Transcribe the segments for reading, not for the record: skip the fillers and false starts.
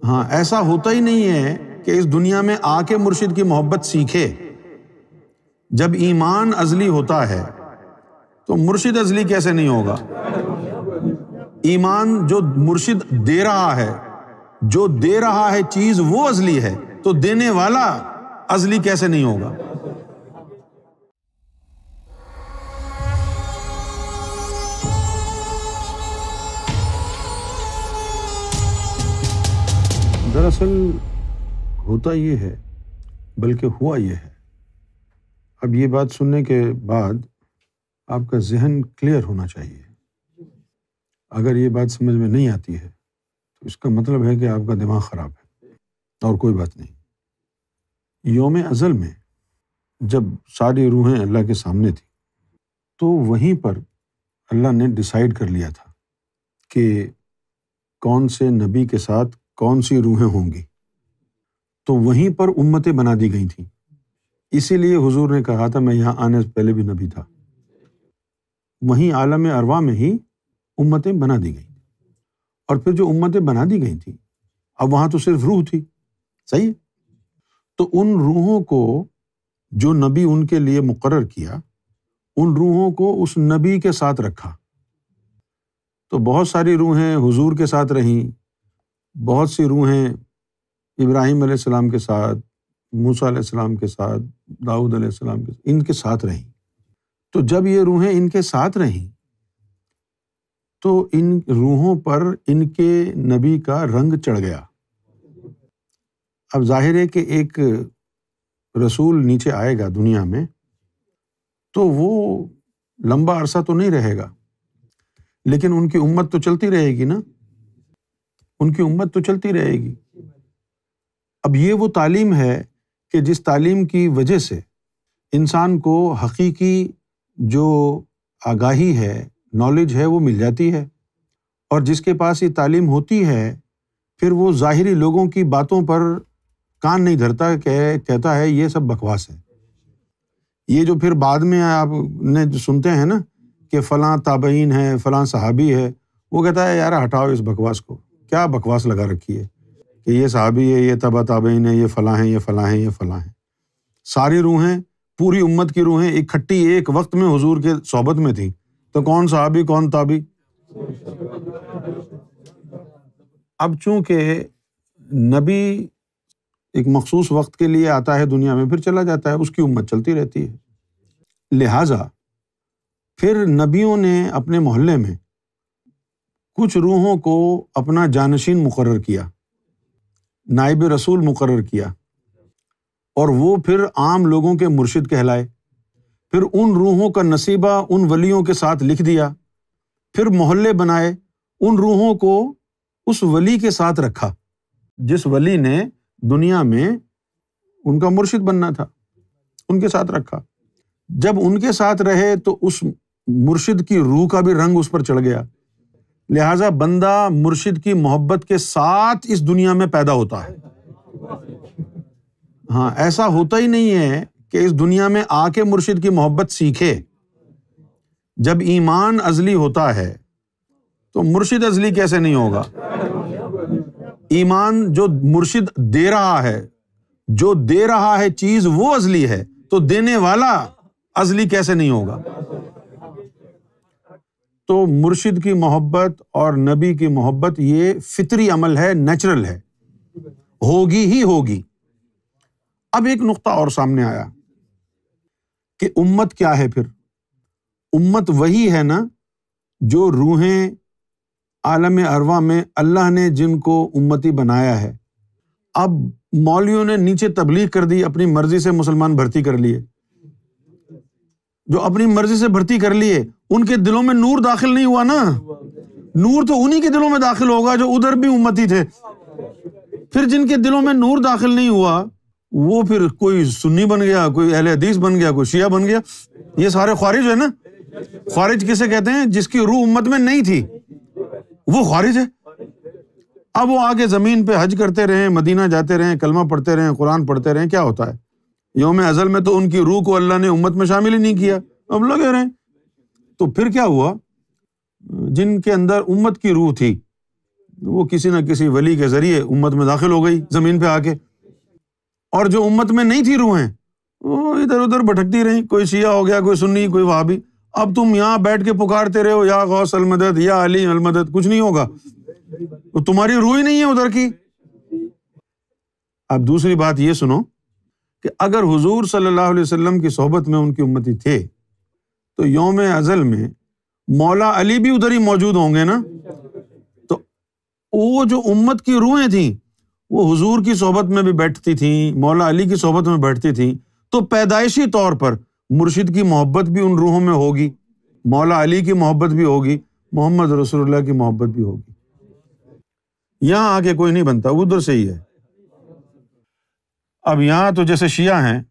ہاں، ایسا ہوتا ہی نہیں ہے کہ اس دنیا میں آ کے مرشد کی محبت سیکھے۔ جب ایمان ازلی ہوتا ہے تو مرشد ازلی کیسے نہیں ہوگا؟ ایمان جو مرشد دے رہا ہے، جو دے رہا ہے چیز وہ ازلی ہے، تو دینے والا ازلی کیسے نہیں ہوگا؟ دراصل ہوتا یہ ہے، بلکہ ہوا یہ ہے۔ اب یہ بات سننے کے بعد آپ کا ذہن کلیئر ہونا چاہیے۔ اگر یہ بات سمجھ میں نہیں آتی ہے تو اس کا مطلب ہے کہ آپ کا دماغ خراب ہے، اور کوئی بات نہیں۔ یوم ازل میں جب ساری روحیں اللہ کے سامنے تھیں تو وہیں پر اللہ نے ڈیسائیڈ کر لیا تھا کہ کون سے نبی کے ساتھ کون سی روحیں ہوں گی، تو وہیں پر امتیں بنا دی گئی تھیں۔ اسی لیے حضور نے کہا تھا میں یہاں آنے سے پہلے بھی نبی تھا۔ وہیں عالم ارواح میں ہی امتیں بنا دی گئیں، اور پھر جو امتیں بنا دی گئی تھیں اب وہاں تو صرف روح تھی، صحیح ہے؟ تو ان روحوں کو جو نبی ان کے لیے مقرر کیا، ان روحوں کو اس نبی کے ساتھ رکھا۔ تو بہت ساری روحیں حضور کے ساتھ رہیں، بہت سی روحیں ابراہیم علیہ السلام کے ساتھ، موسیٰ علیہ السلام کے ساتھ، داؤد علیہ السلام کے ساتھ، ان کے ساتھ رہیں۔ تو جب یہ روحیں ان کے ساتھ رہیں تو ان روحوں پر ان کے نبی کا رنگ چڑھ گیا۔ اب ظاہر ہے کہ ایک رسول نیچے آئے گا دنیا میں تو وہ لمبا عرصہ تو نہیں رہے گا، لیکن ان کی امت تو چلتی رہے گی نا، ان کی امت تو چلتی رہے گی۔ اب یہ وہ تعلیم ہے کہ جس تعلیم کی وجہ سے انسان کو حقیقی جو آگاہی ہے، نالج ہے، وہ مل جاتی ہے، اور جس کے پاس یہ تعلیم ہوتی ہے پھر وہ ظاہری لوگوں کی باتوں پر کان نہیں دھرتا، کہتا ہے یہ سب بکواس ہے۔ یہ جو پھر بعد میں آپ نے جو سنتے ہیں نا کہ فلاں تابعین ہے، فلاں صحابی ہے، وہ کہتا ہے یار ہٹاؤ اس بکواس کو، کیا بکواس لگا رکھی ہے کہ یہ صحابی ہے، یہ تبع تابعین ہے، یہ فلاں ہیں، یہ فلاں ہیں، یہ فلاں ہیں۔ ساری روحیں، پوری امت کی روحیں اکٹھی ایک وقت میں حضور کے صحبت میں تھیں، تو کون صحابی کون تابعی؟ اب چونکہ نبی ایک مخصوص وقت کے لیے آتا ہے دنیا میں، پھر چلا جاتا ہے، اس کی امت چلتی رہتی ہے۔ لہٰذا پھر نبیوں نے اپنے محلے میں کچھ روحوں کو اپنا جانشین مقرر کیا، نائب رسول مقرر کیا، اور وہ پھر عام لوگوں کے مرشد کہلائے۔ پھر ان روحوں کا نصیبہ ان ولیوں کے ساتھ لکھ دیا، پھر محلے بنائے، ان روحوں کو اس ولی کے ساتھ رکھا جس ولی نے دنیا میں ان کا مرشد بننا تھا، ان کے ساتھ رکھا۔ جب ان کے ساتھ رہے تو اس مرشد کی روح کا بھی رنگ اس پر چڑھ گیا، لہٰذا بندہ مرشد کی محبت کے ساتھ اس دنیا میں پیدا ہوتا ہے۔ ہاں، ایسا ہوتا ہی نہیں ہے کہ اس دنیا میں آ کے مرشد کی محبت سیکھے۔ جب ایمان ازلی ہوتا ہے تو مرشد ازلی کیسے نہیں ہوگا؟ ایمان جو مرشد دے رہا ہے، جو دے رہا ہے چیز وہ ازلی ہے، تو دینے والا ازلی کیسے نہیں ہوگا؟ تو مرشد کی محبت اور نبی کی محبت یہ فطری عمل ہے، نیچرل ہے، ہوگی ہی ہوگی۔ اب ایک نقطہ اور سامنے آیا کہ امت کیا ہے پھر؟ امت وہی ہے نا جو روحیں عالم ارواح میں اللہ نے جن کو امتی بنایا ہے۔ اب مولویوں نے نیچے تبلیغ کر دی، اپنی مرضی سے مسلمان بھرتی کر لیے، جو اپنی مرضی سے بھرتی کر لیے ان کے دلوں میں نور داخل نہیں ہوا نا۔ نور تو انہی کے دلوں میں داخل ہوگا جو ادھر بھی امتی تھے۔ پھر جن کے دلوں میں نور داخل نہیں ہوا وہ پھر کوئی سنی بن گیا، کوئی اہل حدیث بن گیا، کوئی شیعہ بن گیا۔ یہ سارے خوارج ہے نا۔ خوارج کسے کہتے ہیں؟ جس کی روح امت میں نہیں تھی، وہ خوارج ہے۔ اب وہ آگے زمین پہ حج کرتے رہیں، مدینہ جاتے رہیں، کلمہ پڑھتے رہیں، قرآن پڑھتے رہیں، کیا ہوتا ہے؟ یوم ازل میں تو ان کی روح کو اللہ نے امت میں شامل ہی نہیں کیا، اب لگے رہیں۔ تو پھر کیا ہوا؟ جن کے اندر امت کی روح تھی، وہ کسی نہ کسی ولی کے ذریعے امت میں داخل ہو گئی زمین پہ آ کے، اور جو امت میں نہیں تھی روحیں وہ ادھر ادھر بھٹکتی رہیں، کوئی شیعہ ہو گیا، کوئی سنی، کوئی وہابی۔ اب تم یہاں بیٹھ کے پکارتے رہے ہو یا غوث المدد یا علی المدد، کچھ نہیں ہوگا، تو تمہاری روح ہی نہیں ہے ادھر کی۔ اب دوسری بات یہ سنو کہ اگر حضور صلی اللہ علیہ وسلم کی صحبت میں ان کی امتی تھے تو یوم ازل میں مولا علی بھی ادھر ہی موجود ہوں گے نا، تو وہ جو امت کی روحیں تھیں وہ حضور کی صحبت میں بھی بیٹھتی تھیں، مولا علی کی صحبت میں بیٹھتی تھیں، تو پیدائشی طور پر مرشد کی محبت بھی ان روحوں میں ہوگی، مولا علی کی محبت بھی ہوگی، محمد رسول اللہ کی محبت بھی ہوگی۔ یہاں آ کے کوئی نہیں بنتا، ادھر سے ہی ہے۔ اب یہاں تو جیسے شیعہ ہیں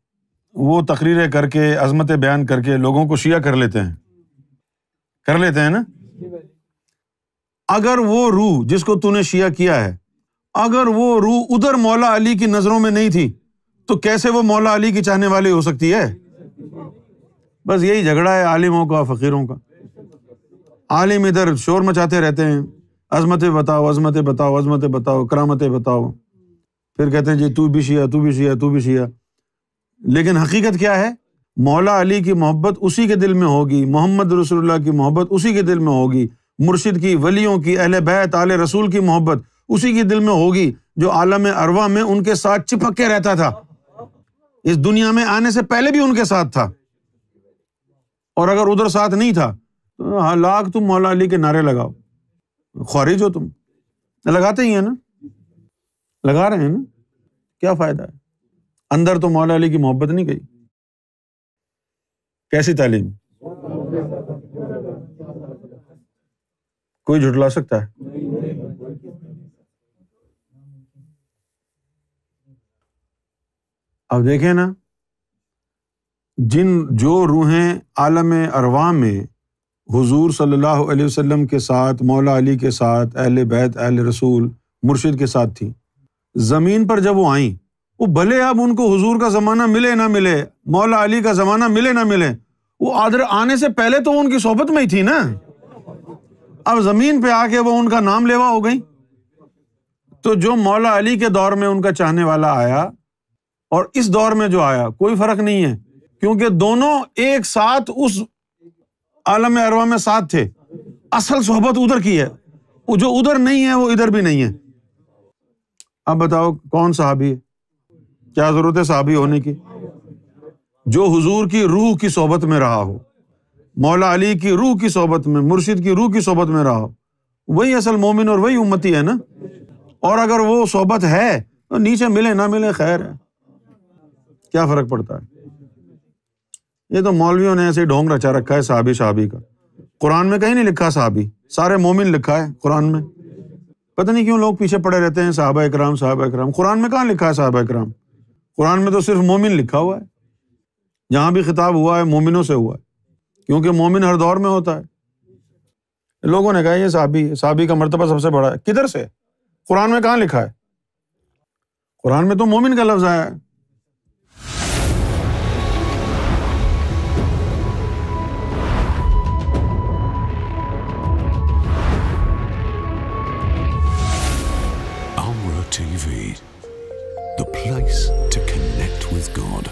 وہ تقریریں کر کے عظمتیں بیان کر کے لوگوں کو شیعہ کر لیتے ہیں نا۔ اگر وہ روح جس کو تو نے شیعہ کیا ہے، اگر وہ روح ادھر مولا علی کی نظروں میں نہیں تھی تو کیسے وہ مولا علی کی چاہنے والی ہو سکتی ہے؟ بس یہی جھگڑا ہے عالموں کا فقیروں کا۔ عالم ادھر شور مچاتے رہتے ہیں، عظمتیں بتاؤ، عظمتیں بتاؤ، عظمتیں بتاؤ، کرامتیں بتاؤ، پھر کہتے ہیں جی تو بھی شیعہ، تو بھی شیعہ، تو بھی شیعہ۔ لیکن حقیقت کیا ہے؟ مولا علی کی محبت اسی کے دل میں ہوگی، محمد رسول اللہ کی محبت اسی کے دل میں ہوگی، مرشد کی، ولیوں کی، اہل بیت آل رسول کی محبت اسی کے دل میں ہوگی جو عالم ارواح میں ان کے ساتھ چپک کے رہتا تھا، اس دنیا میں آنے سے پہلے بھی ان کے ساتھ تھا۔ اور اگر ادھر ساتھ نہیں تھا تو لاکھ تم مولا علی کے نعرے لگاؤ، خوارج ہو تم۔ لگاتے ہی ہیں نا، لگا رہے ہیں نا، کیا فائدہ ہے؟ اندر تو مولا علی کی محبت نہیں گئی۔ کیسی تعلیم؟ کوئی جھٹلا سکتا ہے؟ اب دیکھیں نا، جو روحیں عالم ارواح میں حضور صلی اللہ علیہ وسلم کے ساتھ، مولا علی کے ساتھ، اہل بیت اہل رسول، مرشد کے ساتھ تھیں، زمین پر جب وہ آئیں، وہ بھلے اب ان کو حضور کا زمانہ ملے نہ ملے، مولا علی کا زمانہ ملے نہ ملے، وہ آنے سے پہلے تو ان کی صحبت میں ہی تھی نا۔ اب زمین پہ آ کے وہ ان کا نام لیوا ہو گئی، تو جو مولا علی کے دور میں ان کا چاہنے والا آیا اور اس دور میں جو آیا کوئی فرق نہیں ہے، کیونکہ دونوں ایک ساتھ اس عالم ارواح میں ساتھ تھے۔ اصل صحبت ادھر کی ہے، وہ جو ادھر نہیں ہے وہ ادھر بھی نہیں ہے۔ اب بتاؤ کون صحابی ہے؟ کیا ضرورت ہے صحابی ہونے کی؟ جو حضور کی روح کی صحبت میں رہا ہو، مولا علی کی روح کی صحبت میں، مرشد کی روح کی صحبت میں رہا ہو، وہی اصل مومن اور وہی امتی ہے نا۔ اور اگر وہ صحبت ہے تو نیچے ملے نہ ملے خیر ہے، کیا فرق پڑتا ہے؟ یہ تو مولویوں نے ایسے ڈھونگ رچا رکھا ہے صحابی شہابی کا۔ قرآن میں کہیں نہیں لکھا صحابی، سارے مومن لکھا ہے قرآن میں۔ پتہ نہیں کیوں لوگ پیچھے پڑے رہتے ہیں صحابہ اکرام صحابہ اکرام۔ قرآن میں کہاں لکھا ہے صحابہ اکرام؟ قرآن میں تو صرف مومن لکھا ہوا ہے۔ جہاں بھی خطاب ہوا ہے مومنوں سے ہوا ہے، کیونکہ مومن ہر دور میں ہوتا ہے۔ لوگوں نے کہا یہ صحابی کا مرتبہ سب سے بڑا ہے، کدھر سے؟ قرآن میں کہاں لکھا ہے؟ قرآن میں تو مومن کا لفظ آیا ہے۔ TV, the place to connect with God.